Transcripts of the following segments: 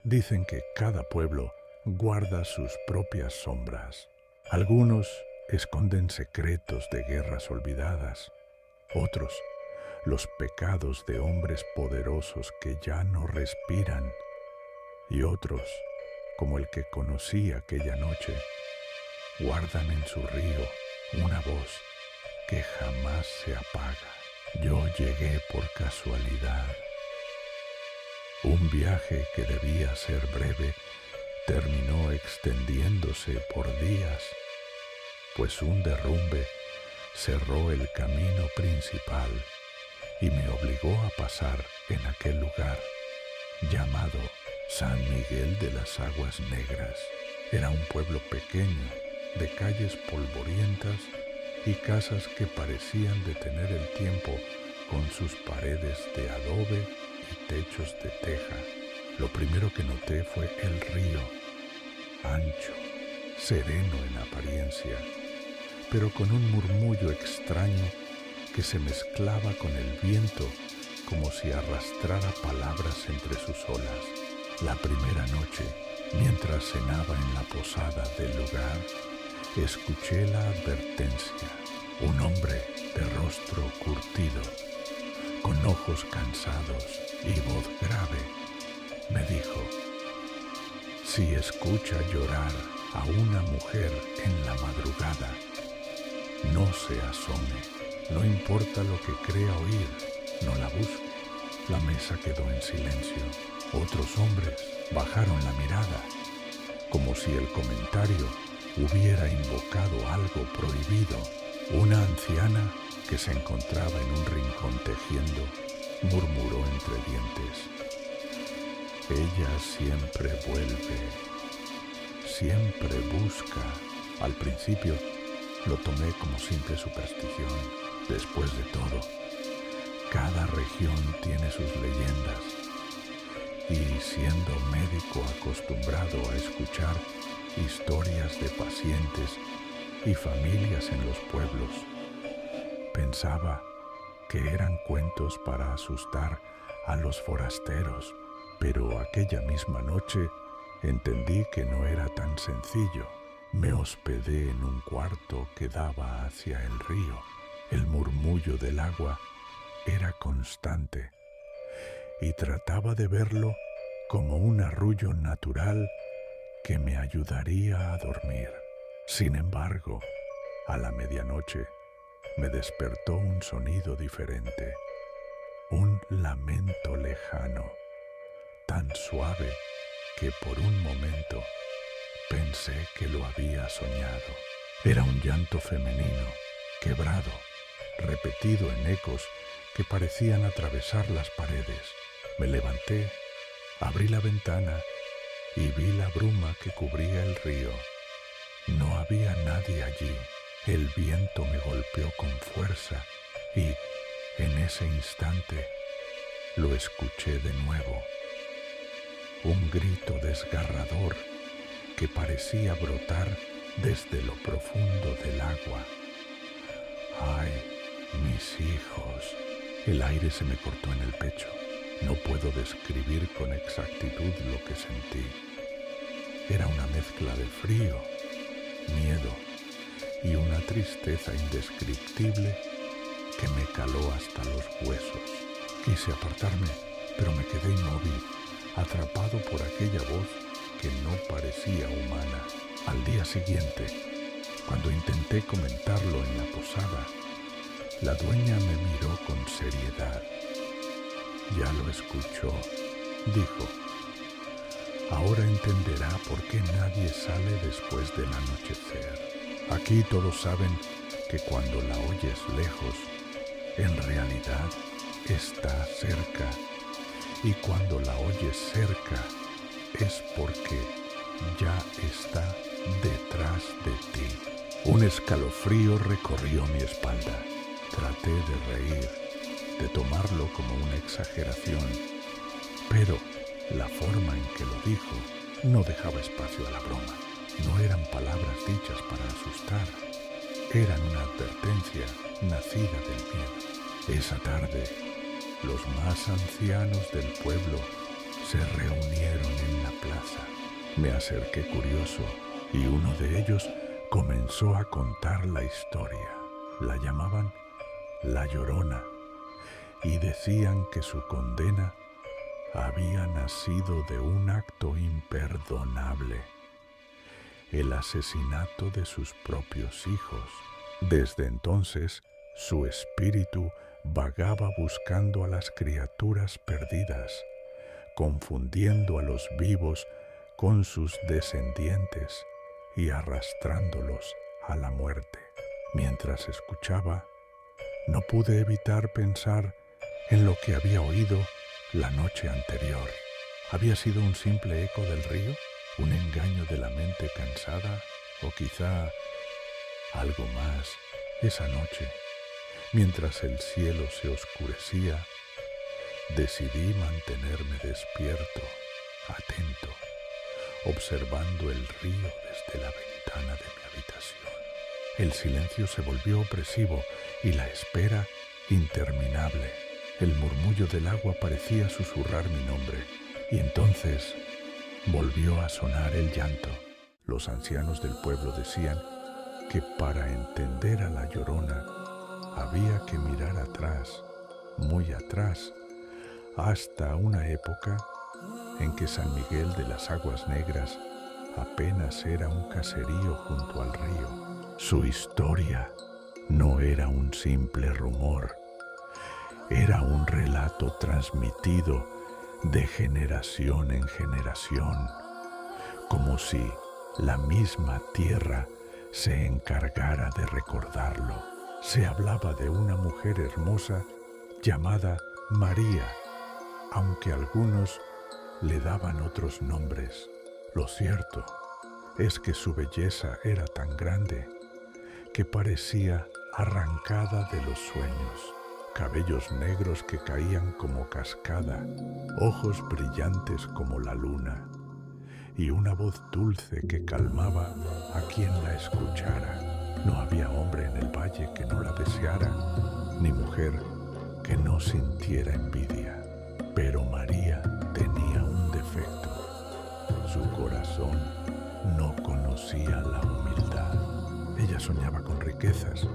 Dicen que cada pueblo guarda sus propias sombras. Algunos esconden secretos de guerras olvidadas, otros los pecados de hombres poderosos que ya no respiran, y otros, como el que conocí aquella noche, guardan en su río una voz que jamás se apaga. Yo llegué por casualidad. Un viaje que debía ser breve terminó extendiéndose por días, pues un derrumbe cerró el camino principal y me obligó a pasar en aquel lugar llamado San Miguel de las Aguas Negras. Era un pueblo pequeño, de calles polvorientas y casas que parecían detener el tiempo con sus paredes de adobe y techos de teja. Lo primero que noté fue el río, ancho, sereno en apariencia, pero con un murmullo extraño que se mezclaba con el viento como si arrastrara palabras entre sus olas. La primera noche, mientras cenaba en la posada del lugar, escuché la advertencia. Un hombre de rostro curtido, con ojos cansados y voz grave, me dijo: si escucha llorar a una mujer en la madrugada, no se asome, no importa lo que crea oír, no la busque. La mesa quedó en silencio. Otros hombres bajaron la mirada, como si el comentario hubiera invocado algo prohibido. Una anciana que se encontraba en un rincón tejiendo murmuró entre dientes: ella siempre vuelve, siempre busca. Al principio lo tomé como simple superstición. Después de todo, cada región tiene sus leyendas, y siendo médico acostumbrado a escuchar historias de pacientes y familias en los pueblos, pensaba que eran cuentos para asustar a los forasteros, pero aquella misma noche entendí que no era tan sencillo. Me hospedé en un cuarto que daba hacia el río. El murmullo del agua era constante y trataba de verlo como un arrullo natural que me ayudaría a dormir. Sin embargo, a la medianoche me despertó un sonido diferente, un lamento lejano, tan suave que por un momento pensé que lo había soñado. Era un llanto femenino, quebrado, repetido en ecos que parecían atravesar las paredes. Me levanté, abrí la ventana y vi la bruma que cubría el río. No había nadie allí. El viento me golpeó con fuerza y, en ese instante, lo escuché de nuevo. Un grito desgarrador que parecía brotar desde lo profundo del agua. ¡Ay, mis hijos! El aire se me cortó en el pecho. No puedo describir con exactitud lo que sentí. Era una mezcla de frío, miedo y una tristeza indescriptible que me caló hasta los huesos. Quise apartarme, pero me quedé inmóvil, atrapado por aquella voz que no parecía humana. Al día siguiente, cuando intenté comentarlo en la posada, la dueña me miró con seriedad. Ya lo escuchó, dijo. Ahora entenderá por qué nadie sale después del anochecer. Aquí todos saben que cuando la oyes lejos, en realidad está cerca. Y cuando la oyes cerca, es porque ya está detrás de ti. Un escalofrío recorrió mi espalda. Traté de reír, de tomarlo como una exageración, pero la forma en que lo dijo no dejaba espacio a la broma. No eran palabras dichas para asustar, eran una advertencia nacida del miedo. Esa tarde, los más ancianos del pueblo se reunieron en la Me acerqué curioso y uno de ellos comenzó a contar la historia. La llamaban La Llorona y decían que su condena había nacido de un acto imperdonable, el asesinato de sus propios hijos. Desde entonces, su espíritu vagaba buscando a las criaturas perdidas, confundiendo a los vivos con sus descendientes y arrastrándolos a la muerte. Mientras escuchaba, no pude evitar pensar en lo que había oído la noche anterior. ¿Había sido un simple eco del río? ¿Un engaño de la mente cansada? ¿O quizá algo más? Esa noche, mientras el cielo se oscurecía, decidí mantenerme despierto, atento, observando el río desde la ventana de mi habitación. El silencio se volvió opresivo y la espera interminable. El murmullo del agua parecía susurrar mi nombre, y entonces volvió a sonar el llanto. Los ancianos del pueblo decían que para entender a la Llorona había que mirar atrás, muy atrás, hasta una época en que San Miguel de las Aguas Negras apenas era un caserío junto al río. Su historia no era un simple rumor, era un relato transmitido de generación en generación, como si la misma tierra se encargara de recordarlo. Se hablaba de una mujer hermosa llamada María, aunque algunos le daban otros nombres. Lo cierto es que su belleza era tan grande que parecía arrancada de los sueños. Cabellos negros que caían como cascada, ojos brillantes como la luna, y una voz dulce que calmaba a quien la escuchara. No había hombre en el valle que no la deseara, ni mujer que no sintiera envidia. Pero María tenía un defecto: su corazón no conocía la humildad. Ella soñaba con riquezas,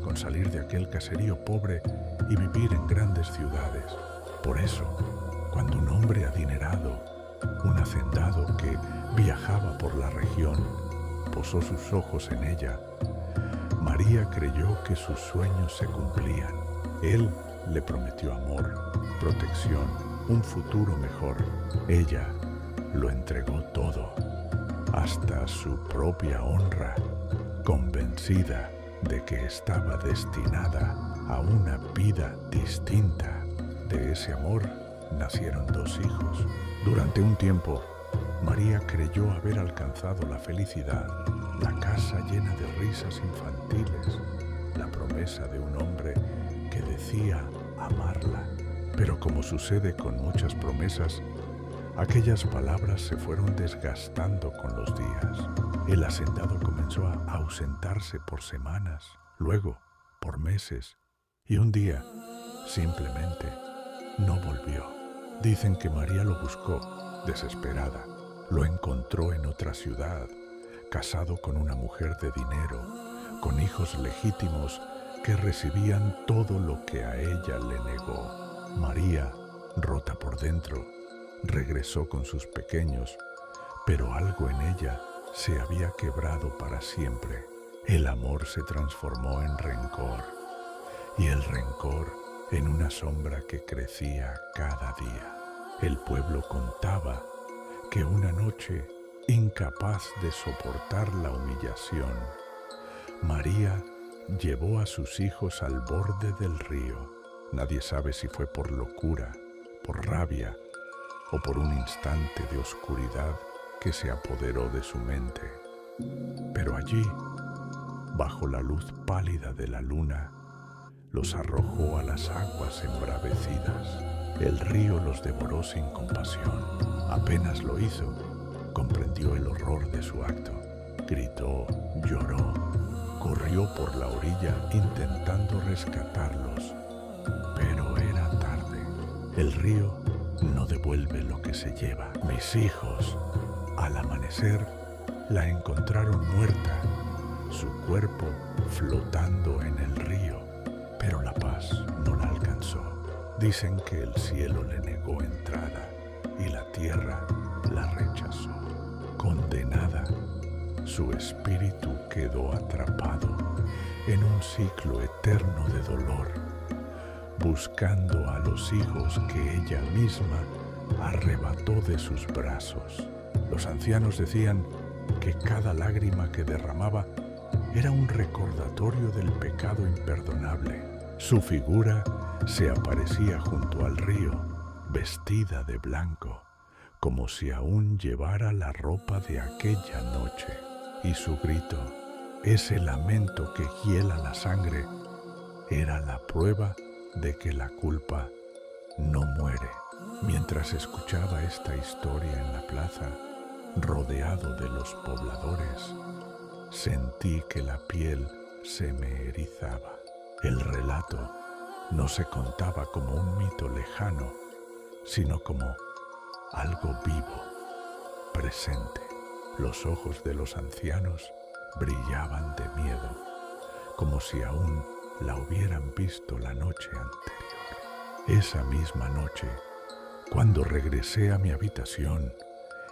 con salir de aquel caserío pobre y vivir en grandes ciudades. Por eso, cuando un hombre adinerado, un hacendado que viajaba por la región, posó sus ojos en ella, María creyó que sus sueños se cumplían. Él le prometió amor, protección, un futuro mejor. Ella lo entregó todo, hasta su propia honra, convencida de que estaba destinada a una vida distinta. De ese amor nacieron 2 hijos. Durante un tiempo, María creyó haber alcanzado la felicidad, la casa llena de risas infantiles, la promesa de un hombre que decía amarla. Pero como sucede con muchas promesas, aquellas palabras se fueron desgastando con los días. El hacendado comenzó a ausentarse por semanas, luego por meses, y un día simplemente no volvió. Dicen que María lo buscó, desesperada. Lo encontró en otra ciudad, casado con una mujer de dinero, con hijos legítimos que recibían todo lo que a ella le negó. María, rota por dentro, regresó con sus pequeños, pero algo en ella se había quebrado para siempre. El amor se transformó en rencor, y el rencor en una sombra que crecía cada día. El pueblo contaba que una noche, incapaz de soportar la humillación, María llevó a sus hijos al borde del río. Nadie sabe si fue por locura, por rabia o por un instante de oscuridad que se apoderó de su mente. Pero allí, bajo la luz pálida de la luna, los arrojó a las aguas embravecidas. El río los devoró sin compasión. Apenas lo hizo, comprendió el horror de su acto. Gritó, lloró, corrió por la orilla intentando rescatarlos. Pero era tarde. El río no devuelve lo que se lleva. Mis hijos Al amanecer, la encontraron muerta, su cuerpo flotando en el río, pero la paz no la alcanzó. Dicen que el cielo le negó entrada y la tierra la rechazó. Condenada, su espíritu quedó atrapado en un ciclo eterno de dolor, buscando a los hijos que ella misma arrebató de sus brazos. Los ancianos decían que cada lágrima que derramaba era un recordatorio del pecado imperdonable. Su figura se aparecía junto al río, vestida de blanco, como si aún llevara la ropa de aquella noche. Y su grito, ese lamento que hiela la sangre, era la prueba de que la culpa no muere. Mientras escuchaba esta historia en la plaza, rodeado de los pobladores, sentí que la piel se me erizaba. El relato no se contaba como un mito lejano, sino como algo vivo, presente. Los ojos de los ancianos brillaban de miedo, como si aún la hubieran visto la noche anterior. Esa misma noche, cuando regresé a mi habitación,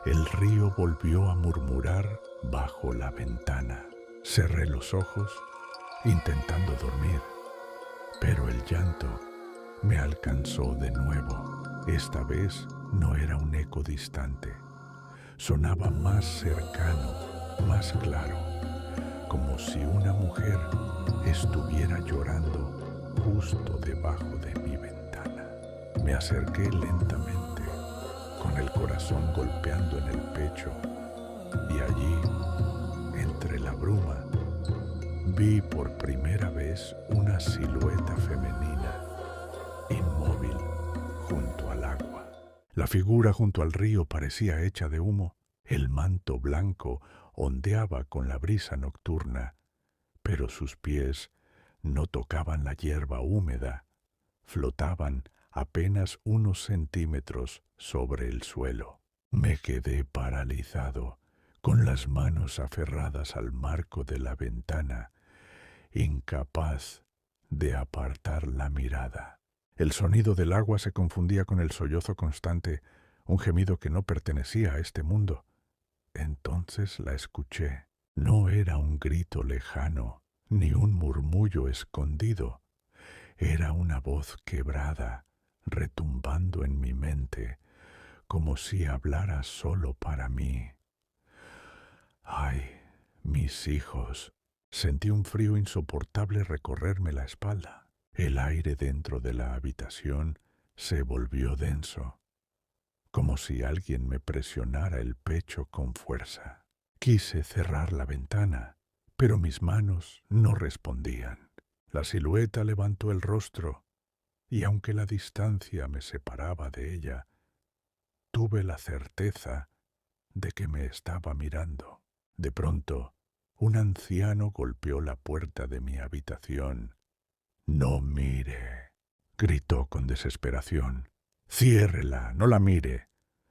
el río volvió a murmurar bajo la ventana. Cerré los ojos, intentando dormir, pero el llanto me alcanzó de nuevo. Esta vez no era un eco distante. Sonaba más cercano, más claro, como si una mujer estuviera llorando justo debajo de mi ventana. Me acerqué lentamente, con el corazón golpeando en el pecho, y allí, entre la bruma, vi por primera vez una silueta femenina, inmóvil, junto al agua. La figura junto al río parecía hecha de humo. El manto blanco ondeaba con la brisa nocturna, pero sus pies no tocaban la hierba húmeda, flotaban apenas unos centímetros sobre el suelo. Me quedé paralizado, con las manos aferradas al marco de la ventana, incapaz de apartar la mirada. El sonido del agua se confundía con el sollozo constante, un gemido que no pertenecía a este mundo. Entonces la escuché. No era un grito lejano, ni un murmullo escondido. Era una voz quebrada, retumbando en mi mente, como si hablara solo para mí. ¡Ay, mis hijos! Sentí un frío insoportable recorrerme la espalda. El aire dentro de la habitación se volvió denso, como si alguien me presionara el pecho con fuerza. Quise cerrar la ventana, pero mis manos no respondían. La silueta levantó el rostro, y aunque la distancia me separaba de ella, tuve la certeza de que me estaba mirando. De pronto, un anciano golpeó la puerta de mi habitación. «No mire», gritó con desesperación. «Ciérrela, no la mire».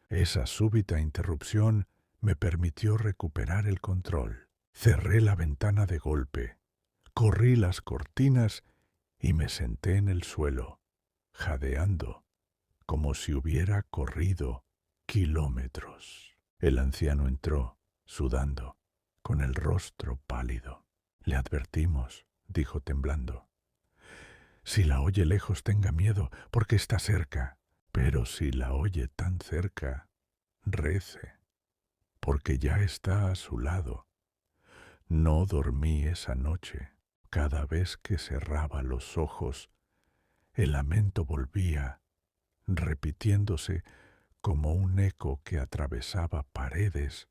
Esa súbita interrupción me permitió recuperar el control. Cerré la ventana de golpe, corrí las cortinas y me senté en el suelo, jadeando, como si hubiera corrido kilómetros. El anciano entró, sudando, con el rostro pálido. «Le advertimos», dijo temblando. «Si la oye lejos, tenga miedo, porque está cerca. Pero si la oye tan cerca, rece, porque ya está a su lado». No dormí esa noche. Cada vez que cerraba los ojos, el lamento volvía, repitiéndose como un eco que atravesaba paredes,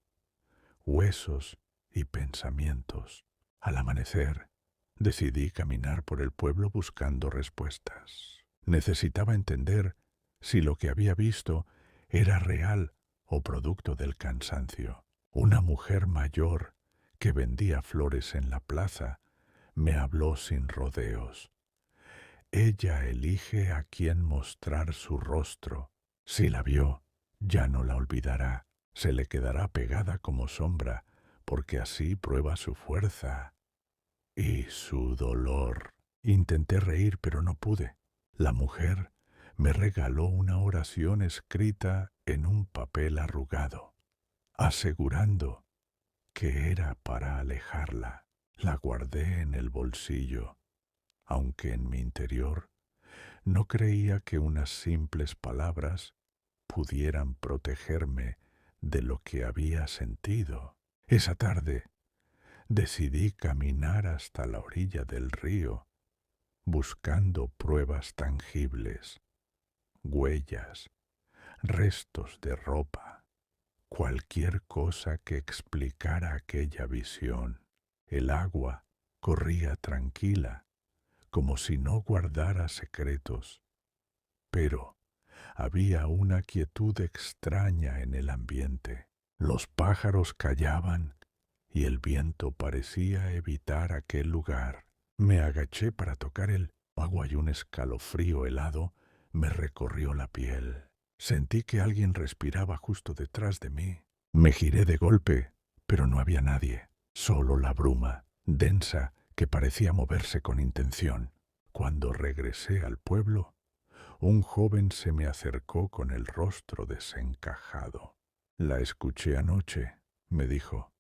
huesos y pensamientos. Al amanecer, decidí caminar por el pueblo buscando respuestas. Necesitaba entender si lo que había visto era real o producto del cansancio. Una mujer mayor que vendía flores en la plaza me habló sin rodeos. Ella elige a quién mostrar su rostro. Si la vio, ya no la olvidará. se le quedará pegada como sombra, porque así prueba su fuerza y su dolor. Intenté reír, pero no pude. La mujer me regaló una oración escrita en un papel arrugado, asegurando que era para alejarla. La guardé en el bolsillo, aunque en mi interior no creía que unas simples palabras pudieran protegerme de lo que había sentido. Esa tarde decidí caminar hasta la orilla del río, buscando pruebas tangibles, huellas, restos de ropa, cualquier cosa que explicara aquella visión. El agua corría tranquila, como si no guardara secretos, pero había una quietud extraña en el ambiente. Los pájaros callaban y el viento parecía evitar aquel lugar. Me agaché para tocar el agua y un escalofrío helado me recorrió la piel. Sentí que alguien respiraba justo detrás de mí. Me giré de golpe, pero no había nadie, solo la bruma, densa, que parecía moverse con intención. Cuando regresé al pueblo, un joven se me acercó con el rostro desencajado. La escuché anoche, me dijo.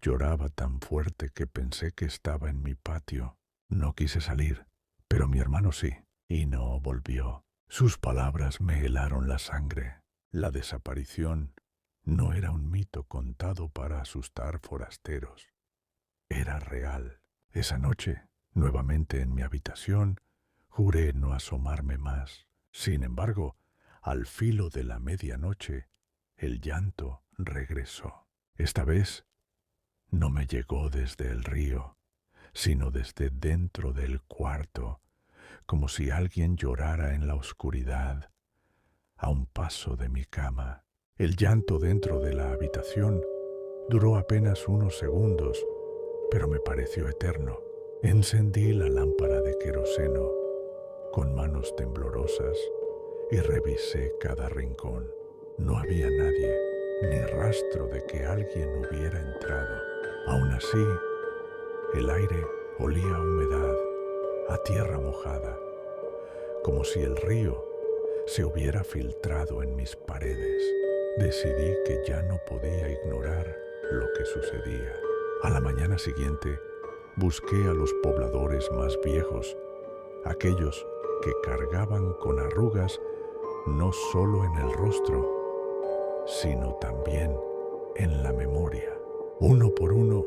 Lloraba tan fuerte que pensé que estaba en mi patio. No quise salir, pero mi hermano sí, y no volvió. Sus palabras me helaron la sangre. La desaparición no era un mito contado para asustar forasteros. Era real. Esa noche, nuevamente en mi habitación, juré no asomarme más. Sin embargo, al filo de la medianoche, el llanto regresó. Esta vez no me llegó desde el río, sino desde dentro del cuarto, como si alguien llorara en la oscuridad, a un paso de mi cama. El llanto dentro de la habitación duró apenas unos segundos, pero me pareció eterno. Encendí la lámpara de queroseno con manos temblorosas y revisé cada rincón. No había nadie, ni rastro de que alguien hubiera entrado. Aún así, el aire olía a humedad, a tierra mojada, como si el río se hubiera filtrado en mis paredes. Decidí que ya no podía ignorar lo que sucedía. A la mañana siguiente, busqué a los pobladores más viejos, aquellos que cargaban con arrugas no solo en el rostro, sino también en la memoria. Uno por uno,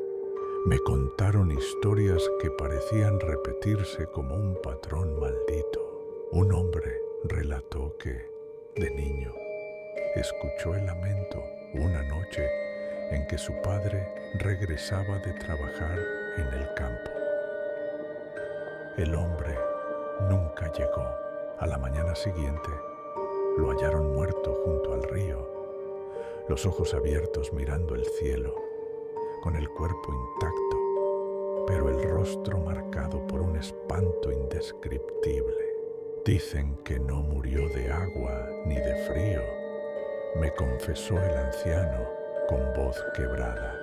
me contaron historias que parecían repetirse como un patrón maldito. Un hombre relató que, de niño, escuchó el lamento una noche en que su padre regresaba de trabajar en el campo. El hombre nunca llegó. A la mañana siguiente, lo hallaron muerto junto al río, los ojos abiertos mirando el cielo, con el cuerpo intacto, pero el rostro marcado por un espanto indescriptible. Dicen que no murió de agua ni de frío, me confesó el anciano con voz quebrada.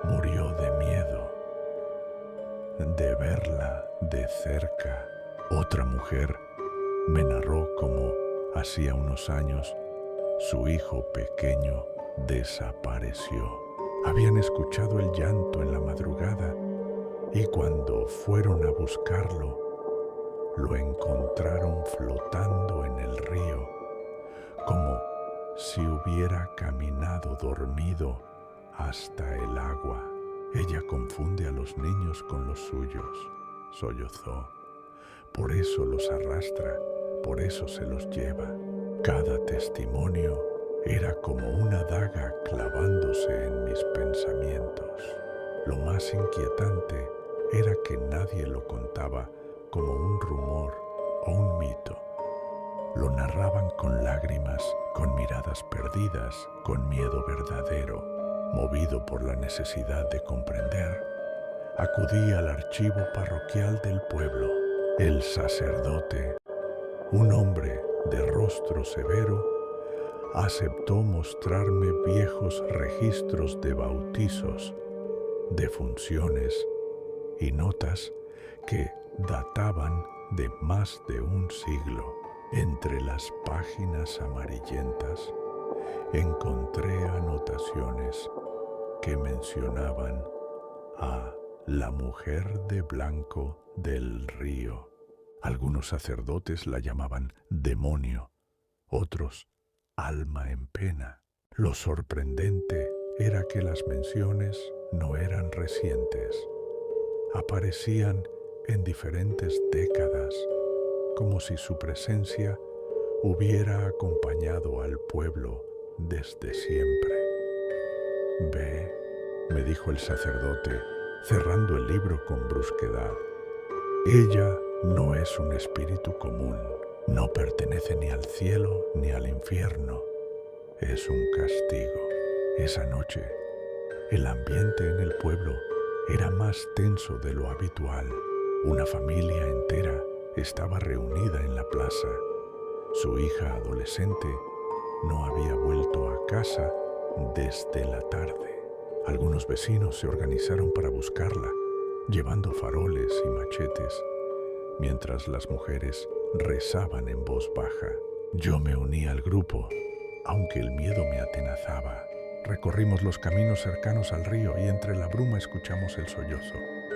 Murió de miedo, de verla de cerca. Otra mujer me narró cómo, hacía unos años, su hijo pequeño desapareció. Habían escuchado el llanto en la madrugada y cuando fueron a buscarlo, lo encontraron flotando en el río, como si hubiera caminado dormido hasta el agua. Ella confunde a los niños con los suyos, sollozó. Por eso los arrastra, por eso se los lleva. Cada testimonio era como una daga clavándose en mis pensamientos. Lo más inquietante era que nadie lo contaba como un rumor o un mito. Lo narraban con lágrimas, con miradas perdidas, con miedo verdadero. Movido por la necesidad de comprender, acudí al archivo parroquial del pueblo. El sacerdote, un hombre de rostro severo, aceptó mostrarme viejos registros de bautizos, defunciones y notas que databan de más de un siglo. Entre las páginas amarillentas encontré anotaciones que mencionaban a la mujer de blanco del río. Algunos sacerdotes la llamaban demonio, otros alma en pena. Lo sorprendente era que las menciones no eran recientes. Aparecían en diferentes décadas, como si su presencia hubiera acompañado al pueblo desde siempre. Ve, me dijo el sacerdote, cerrando el libro con brusquedad. Ella no es un espíritu común, no pertenece ni al cielo ni al infierno. Es un castigo. Esa noche, el ambiente en el pueblo era más tenso de lo habitual. Una familia entera estaba reunida en la plaza. Su hija adolescente no había vuelto a casa desde la tarde. Algunos vecinos se organizaron para buscarla, llevando faroles y machetes, mientras las mujeres rezaban en voz baja. Yo me uní al grupo, aunque el miedo me atenazaba. Recorrimos los caminos cercanos al río y entre la bruma escuchamos el sollozo.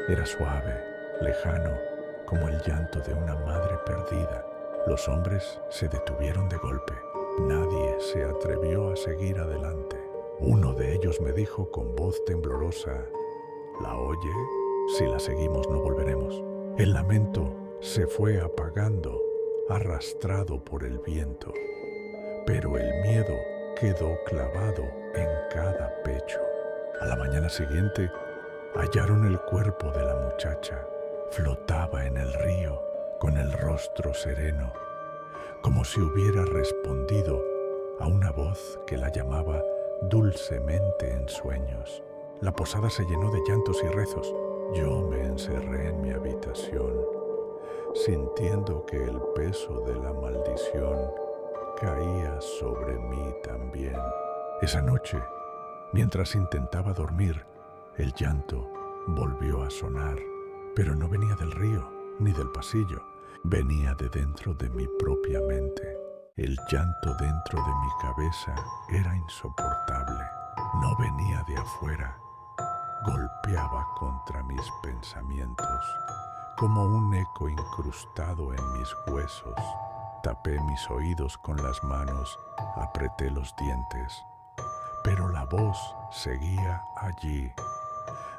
Era suave, lejano, como el llanto de una madre perdida. Los hombres se detuvieron de golpe. Nadie se atrevió a seguir adelante. Uno de ellos me dijo con voz temblorosa: ¿La oye? Si la seguimos no volveremos. El lamento se fue apagando, arrastrado por el viento, pero el miedo quedó clavado en cada pecho. A la mañana siguiente hallaron el cuerpo de la muchacha. Flotaba en el río con el rostro sereno, como si hubiera respondido a una voz que la llamaba dulcemente en sueños. La posada se llenó de llantos y rezos. Yo me encerré en mi habitación, sintiendo que el peso de la maldición caía sobre mí también. Esa noche, mientras intentaba dormir, el llanto volvió a sonar, pero no venía del río ni del pasillo, venía de dentro de mi propia mente. El llanto dentro de mi cabeza era insoportable. No venía de afuera, golpeaba contra mis pensamientos, como un eco incrustado en mis huesos. Tapé mis oídos con las manos, apreté los dientes, pero la voz seguía allí,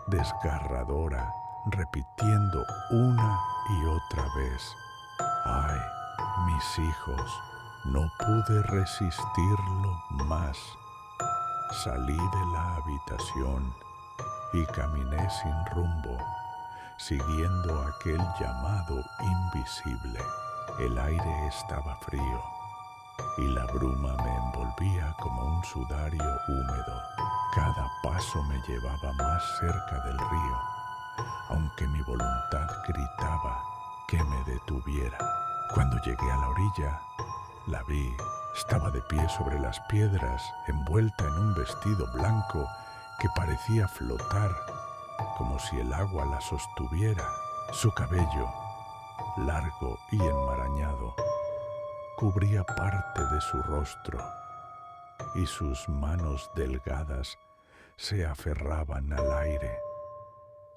desgarradora, repitiendo una y otra vez: ¡ay, mis hijos! No pude resistirlo más. Salí de la habitación y caminé sin rumbo, siguiendo aquel llamado invisible. El aire estaba frío y la bruma me envolvía como un sudario húmedo. Cada paso me llevaba más cerca del río, aunque mi voluntad gritaba que me detuviera. Cuando llegué a la orilla, la vi. Estaba de pie sobre las piedras, envuelta en un vestido blanco que parecía flotar, como si el agua la sostuviera. Su cabello, largo y enmarañado, cubría parte de su rostro, y sus manos delgadas se aferraban al aire,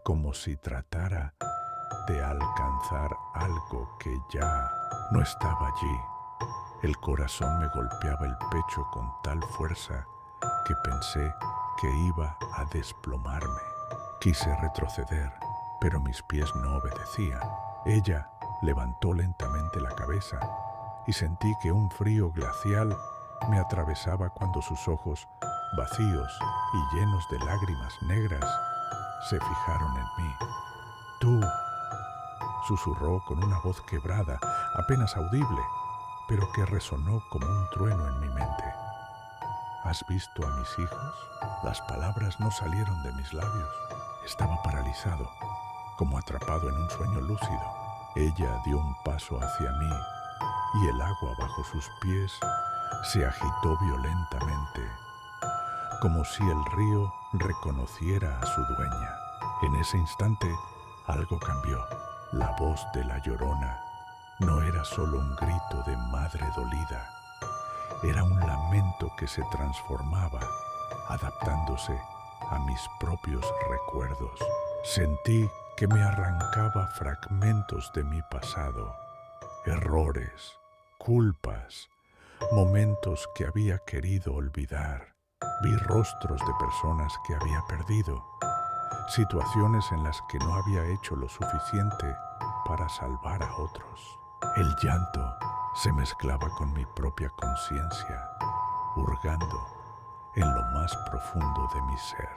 como si tratara de alcanzar algo que ya no estaba allí. El corazón me golpeaba el pecho con tal fuerza que pensé que iba a desplomarme. Quise retroceder, pero mis pies no obedecían. Ella levantó lentamente la cabeza y sentí que un frío glacial me atravesaba cuando sus ojos, vacíos y llenos de lágrimas negras, se fijaron en mí. «Tú», susurró con una voz quebrada, apenas audible, pero que resonó como un trueno en mi mente. «¿Has visto a mis hijos?». Las palabras no salieron de mis labios. Estaba paralizado, como atrapado en un sueño lúcido. Ella dio un paso hacia mí y el agua bajo sus pies se agitó violentamente, como si el río reconociera a su dueña. En ese instante, algo cambió. La voz de la Llorona no era solo un grito de madre dolida, era un lamento que se transformaba, adaptándose a mis propios recuerdos. Sentí que me arrancaba fragmentos de mi pasado, errores, culpas, momentos que había querido olvidar. Vi rostros de personas que había perdido, situaciones en las que no había hecho lo suficiente para salvar a otros. El llanto se mezclaba con mi propia conciencia, hurgando en lo más profundo de mi ser.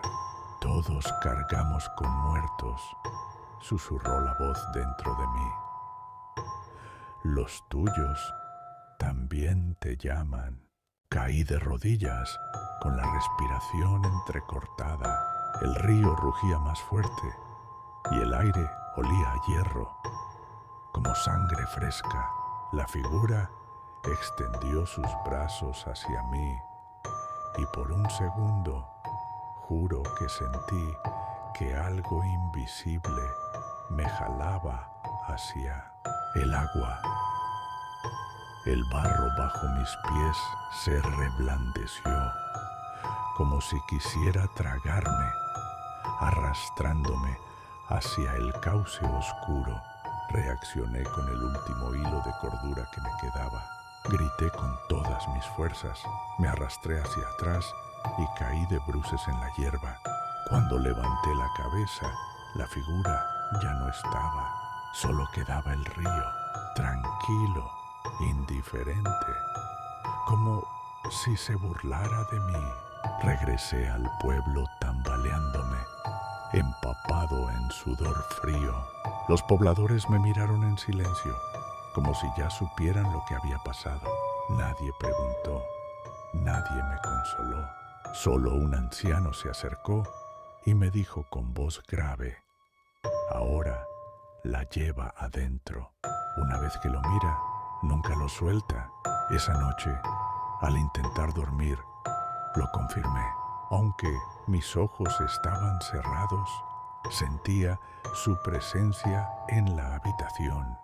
Todos cargamos con muertos, susurró la voz dentro de mí. Los tuyos también te llaman. Caí de rodillas, con la respiración entrecortada. El río rugía más fuerte y el aire olía a hierro, como sangre fresca. La figura extendió sus brazos hacia mí y por un segundo juro que sentí que algo invisible me jalaba hacia el agua. El barro bajo mis pies se reblandeció, como si quisiera tragarme, arrastrándome hacia el cauce oscuro. Reaccioné con el último hilo de cordura que me quedaba. Grité con todas mis fuerzas, me arrastré hacia atrás y caí de bruces en la hierba. Cuando levanté la cabeza, la figura ya no estaba, solo quedaba el río, tranquilo, indiferente, como si se burlara de mí. Regresé al pueblo tambaleándome, empapado en sudor frío. Los pobladores me miraron en silencio, como si ya supieran lo que había pasado. Nadie preguntó, nadie me consoló. Solo un anciano se acercó y me dijo con voz grave: ahora la lleva adentro. Una vez que lo mira, nunca lo suelta. Esa noche, al intentar dormir, lo confirmé. Aunque mis ojos estaban cerrados, sentía su presencia en la habitación.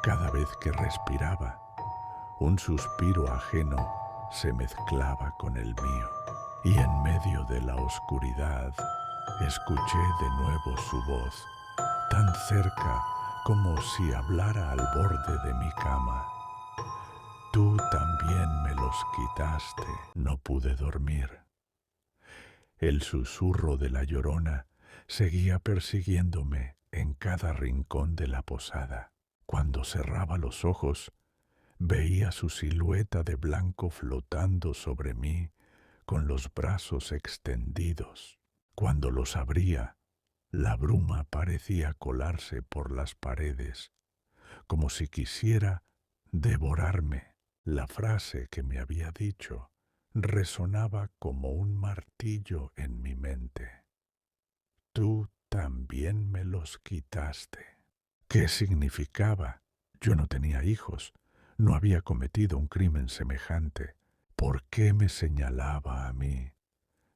Cada vez que respiraba, un suspiro ajeno se mezclaba con el mío. Y en medio de la oscuridad, escuché de nuevo su voz, tan cerca como si hablara al borde de mi cama. Tú también me los quitaste. No pude dormir. El susurro de la Llorona seguía persiguiéndome en cada rincón de la posada. Cuando cerraba los ojos, veía su silueta de blanco flotando sobre mí con los brazos extendidos. Cuando los abría, la bruma parecía colarse por las paredes, como si quisiera devorarme. La frase que me había dicho resonaba como un martillo en mi mente. Tú también me los quitaste. ¿Qué significaba? Yo no tenía hijos, no había cometido un crimen semejante. ¿Por qué me señalaba a mí?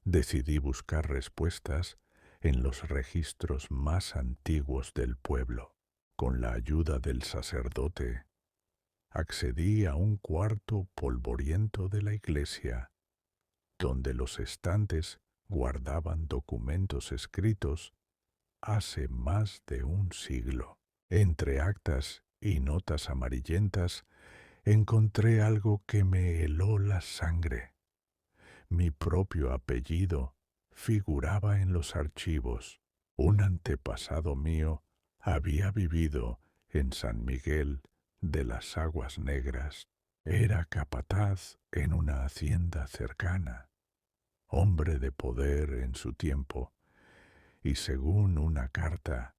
Decidí buscar respuestas en los registros más antiguos del pueblo. Con la ayuda del sacerdote, accedí a un cuarto polvoriento de la iglesia, donde los estantes guardaban documentos escritos hace más de un siglo. Entre actas y notas amarillentas encontré algo que me heló la sangre. Mi propio apellido figuraba en los archivos. Un antepasado mío había vivido en San Miguel de las Aguas Negras. Era capataz en una hacienda cercana, hombre de poder en su tiempo, y según una carta,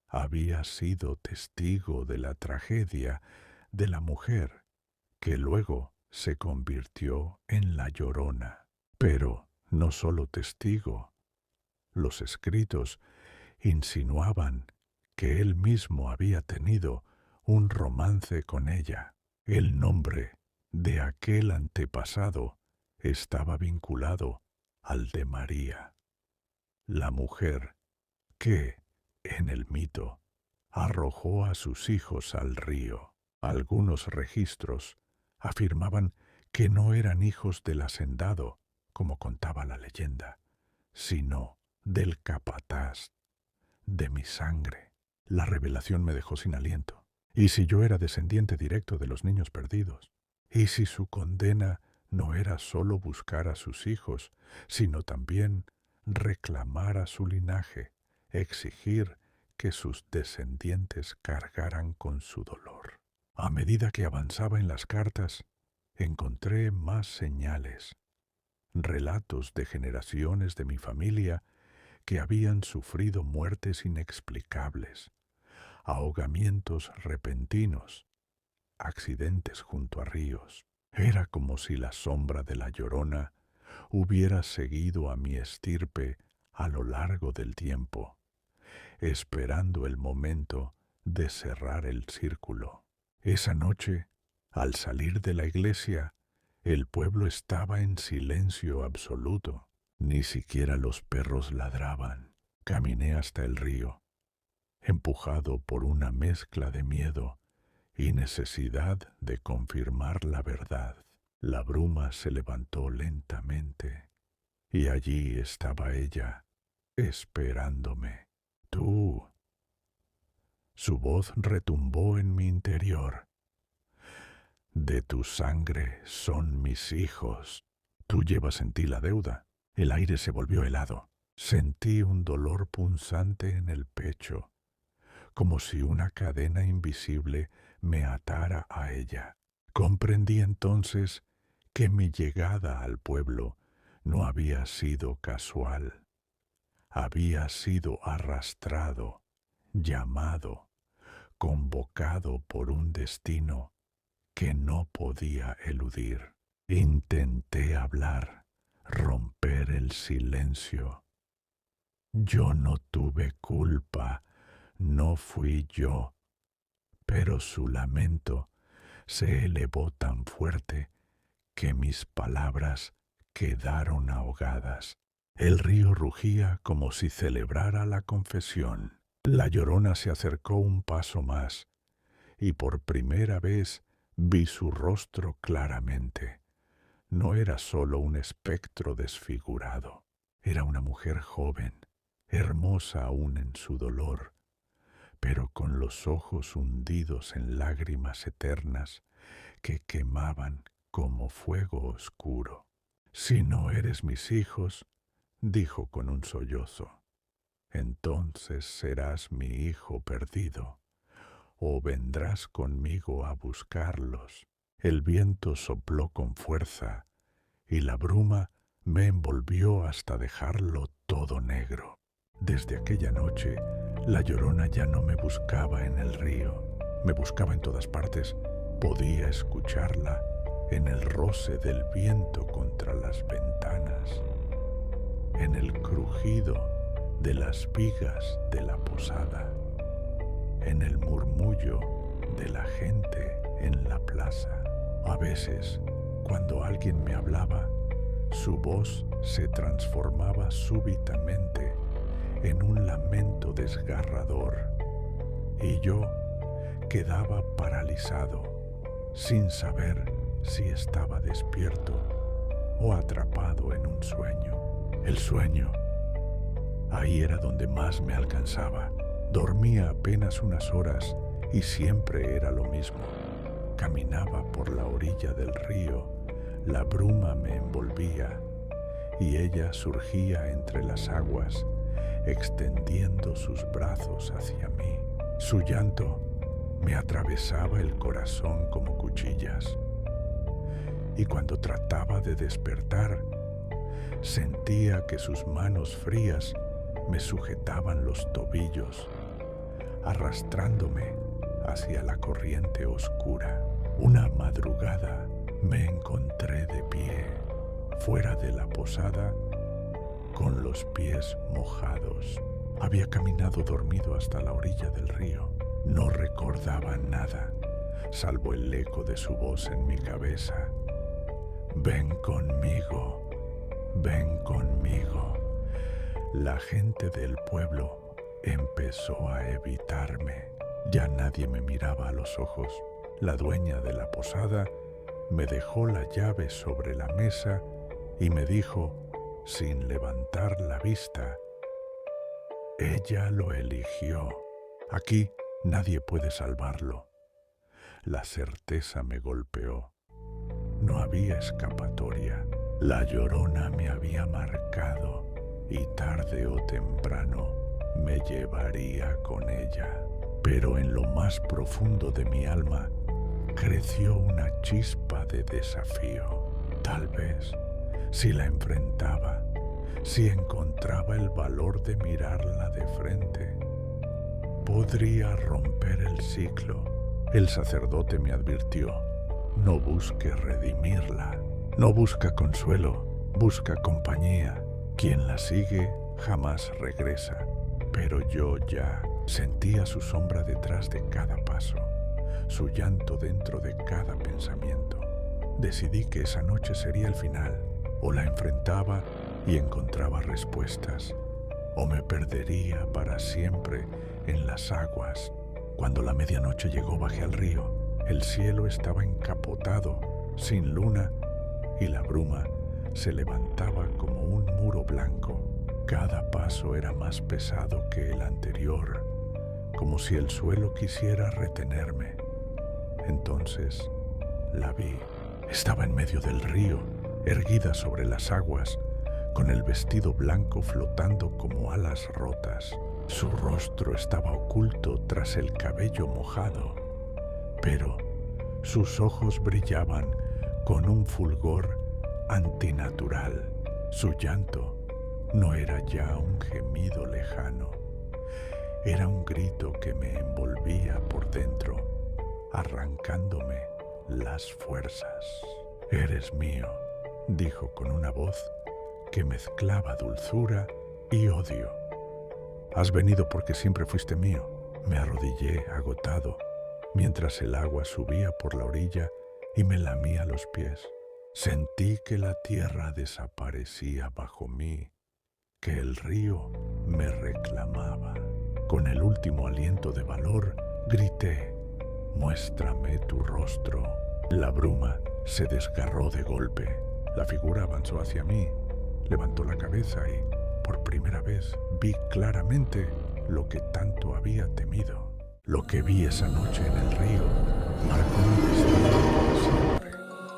había sido testigo de la tragedia de la mujer que luego se convirtió en la Llorona. Pero no solo testigo, los escritos insinuaban que él mismo había tenido un romance con ella. El nombre de aquel antepasado estaba vinculado al de María, la mujer que, en el mito, arrojó a sus hijos al río. Algunos registros afirmaban que no eran hijos del hacendado, como contaba la leyenda, sino del capataz, de mi sangre. La revelación me dejó sin aliento. ¿Y si yo era descendiente directo de los niños perdidos? ¿Y si su condena no era solo buscar a sus hijos, sino también reclamar a su linaje, exigir que sus descendientes cargaran con su dolor? A medida que avanzaba en las cartas, encontré más señales, relatos de generaciones de mi familia que habían sufrido muertes inexplicables, ahogamientos repentinos, accidentes junto a ríos. Era como si la sombra de la Llorona hubiera seguido a mi estirpe a lo largo del tiempo, esperando el momento de cerrar el círculo. Esa noche, al salir de la iglesia, el pueblo estaba en silencio absoluto. Ni siquiera los perros ladraban. Caminé hasta el río, empujado por una mezcla de miedo y necesidad de confirmar la verdad. La bruma se levantó lentamente y allí estaba ella, esperándome. Tú. Su voz retumbó en mi interior. De tu sangre son mis hijos. Tú llevas en ti la deuda. El aire se volvió helado. Sentí un dolor punzante en el pecho, como si una cadena invisible me atara a ella. Comprendí entonces que mi llegada al pueblo no había sido casual. Había sido arrastrado, llamado, convocado por un destino que no podía eludir. Intenté hablar, romper el silencio. Yo no tuve culpa, no fui yo, pero su lamento se elevó tan fuerte que mis palabras quedaron ahogadas. El río rugía como si celebrara la confesión. La Llorona se acercó un paso más, y por primera vez vi su rostro claramente. No era solo un espectro desfigurado, era una mujer joven, hermosa aún en su dolor, pero con los ojos hundidos en lágrimas eternas que quemaban como fuego oscuro. Si no eres mis hijos, dijo con un sollozo, entonces serás mi hijo perdido, o vendrás conmigo a buscarlos. El viento sopló con fuerza, y la bruma me envolvió hasta dejarlo todo negro. Desde aquella noche, la Llorona ya no me buscaba en el río, me buscaba en todas partes. Podía escucharla en el roce del viento contra las ventanas, en el crujido de las vigas de la posada, en el murmullo de la gente en la plaza. A veces, cuando alguien me hablaba, su voz se transformaba súbitamente en un lamento desgarrador, y yo quedaba paralizado, sin saber si estaba despierto o atrapado en un sueño. El sueño, ahí era donde más me alcanzaba. Dormía apenas unas horas y siempre era lo mismo. Caminaba por la orilla del río, la bruma me envolvía y ella surgía entre las aguas, extendiendo sus brazos hacia mí. Su llanto me atravesaba el corazón como cuchillas, y cuando trataba de despertar, sentía que sus manos frías me sujetaban los tobillos, arrastrándome hacia la corriente oscura. Una madrugada me encontré de pie, fuera de la posada, con los pies mojados. Había caminado dormido hasta la orilla del río. No recordaba nada, salvo el eco de su voz en mi cabeza. Ven conmigo, ven conmigo. La gente del pueblo empezó a evitarme. Ya nadie me miraba a los ojos. La dueña de la posada me dejó la llave sobre la mesa y me dijo, sin levantar la vista, ella lo eligió. Aquí nadie puede salvarlo. La certeza me golpeó. No había escapatoria. La Llorona me había marcado y tarde o temprano me llevaría con ella. Pero en lo más profundo de mi alma creció una chispa de desafío. Tal vez, si la enfrentaba, si encontraba el valor de mirarla de frente, podría romper el ciclo. El sacerdote me advirtió, no busque redimirla, no busca consuelo, busca compañía. Quien la sigue jamás regresa. Pero yo ya sentía su sombra detrás de cada paso, su llanto dentro de cada pensamiento. Decidí que esa noche sería el final. O la enfrentaba y encontraba respuestas, o me perdería para siempre en las aguas. Cuando la medianoche llegó, bajé al río. El cielo estaba encapotado, sin luna, y la bruma se levantaba como un muro blanco. Cada paso era más pesado que el anterior, como si el suelo quisiera retenerme. Entonces la vi. Estaba en medio del río, erguida sobre las aguas, con el vestido blanco flotando como alas rotas. Su rostro estaba oculto tras el cabello mojado, pero sus ojos brillaban con un fulgor antinatural. Su llanto no era ya un gemido lejano, era un grito que me envolvía por dentro, arrancándome las fuerzas. Eres mío, dijo con una voz que mezclaba dulzura y odio. Has venido porque siempre fuiste mío. Me arrodillé agotado, mientras el agua subía por la orilla y me lamía los pies. Sentí que la tierra desaparecía bajo mí, que el río me reclamaba. Con el último aliento de valor, grité, muéstrame tu rostro. La bruma se desgarró de golpe. La figura avanzó hacia mí, levantó la cabeza y, por primera vez, vi claramente lo que tanto había temido. Lo que vi esa noche en el río marcó mi destino para siempre.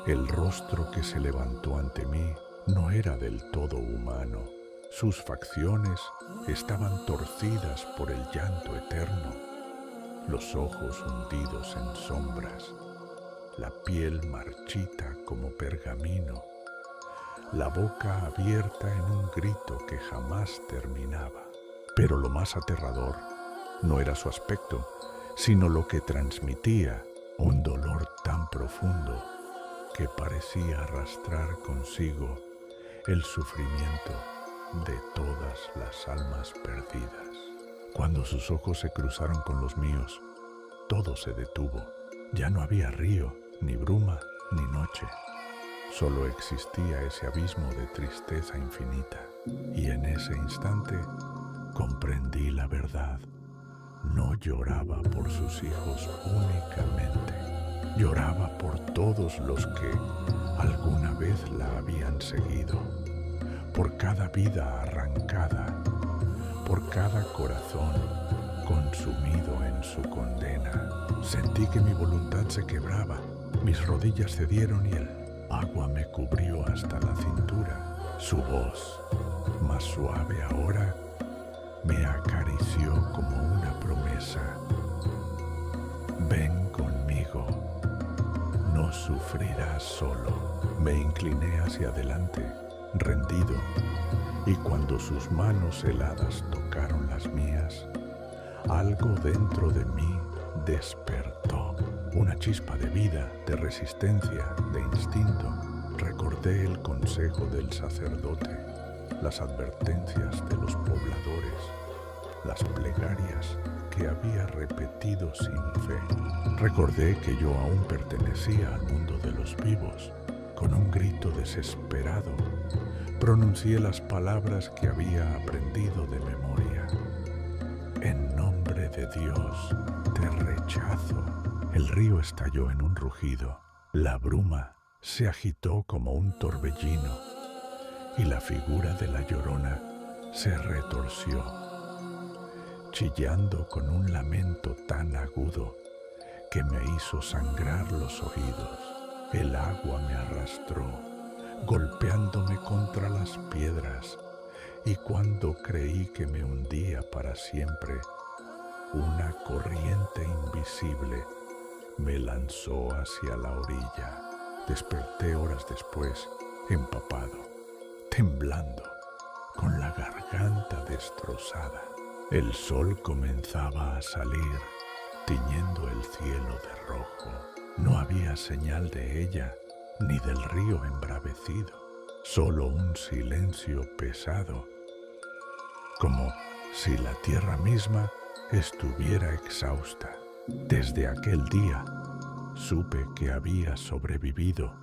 El rostro que se levantó ante mí no era del todo humano. Sus facciones estaban torcidas por el llanto eterno, los ojos hundidos en sombras, la piel marchita como pergamino, la boca abierta en un grito que jamás terminaba. Pero lo más aterrador no era su aspecto, sino lo que transmitía, un dolor tan profundo que parecía arrastrar consigo el sufrimiento de todas las almas perdidas. Cuando sus ojos se cruzaron con los míos, todo se detuvo. Ya no había río, ni bruma, ni noche. Solo existía ese abismo de tristeza infinita. Y en ese instante comprendí la verdad. No lloraba por sus hijos únicamente. Lloraba por todos los que alguna vez la habían seguido. Por cada vida arrancada. Por cada corazón consumido en su condena. Sentí que mi voluntad se quebraba. Mis rodillas cedieron y el agua me cubrió hasta la cintura. Su voz, más suave ahora, me acarició como una promesa. Ven conmigo, no sufrirás solo. Me incliné hacia adelante, rendido, y cuando sus manos heladas tocaron las mías, algo dentro de mí despertó. Una chispa de vida, de resistencia, de instinto. Recordé el consejo del sacerdote, las advertencias de los pobladores, las plegarias que había repetido sin fe. Recordé que yo aún pertenecía al mundo de los vivos. Con un grito desesperado, pronuncié las palabras que había aprendido de memoria. En nombre de Dios, te rechazo. El río estalló en un rugido. La bruma se agitó como un torbellino y la figura de la Llorona se retorció, chillando con un lamento tan agudo que me hizo sangrar los oídos. El agua me arrastró, golpeándome contra las piedras, y cuando creí que me hundía para siempre, una corriente invisible me lanzó hacia la orilla. Desperté horas después, empapado, temblando, con la garganta destrozada. El sol comenzaba a salir, tiñendo el cielo de rojo. No había señal de ella, ni del río embravecido, solo un silencio pesado, como si la tierra misma estuviera exhausta. Desde aquel día supe que había sobrevivido,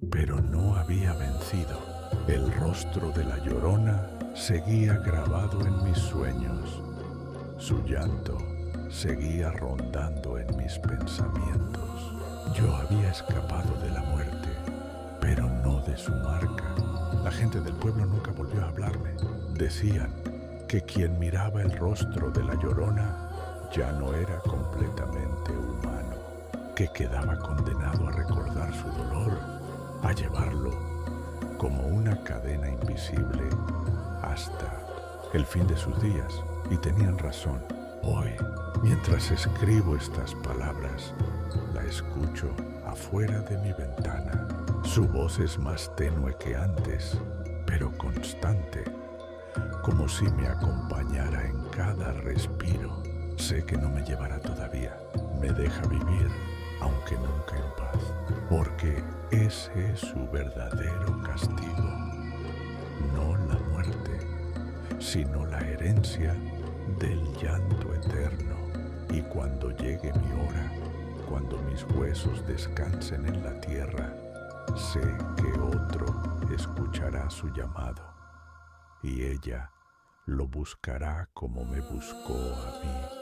pero no había vencido. El rostro de la Llorona seguía grabado en mis sueños. Su llanto seguía rondando en mis pensamientos. Yo había escapado de la muerte, pero no de su marca. La gente del pueblo nunca volvió a hablarme. Decían que quien miraba el rostro de la Llorona ya no era completamente humano, que quedaba condenado a recordar su dolor, a llevarlo como una cadena invisible hasta el fin de sus días. Y tenían razón. Hoy, mientras escribo estas palabras, la escucho afuera de mi ventana. Su voz es más tenue que antes, pero constante, como si me acompañara en cada respiro. Sé que no me llevará todavía, me deja vivir, aunque nunca en paz, porque ese es su verdadero castigo. No la muerte, sino la herencia del llanto eterno. Y cuando llegue mi hora, cuando mis huesos descansen en la tierra, sé que otro escuchará su llamado, y ella lo buscará como me buscó a mí.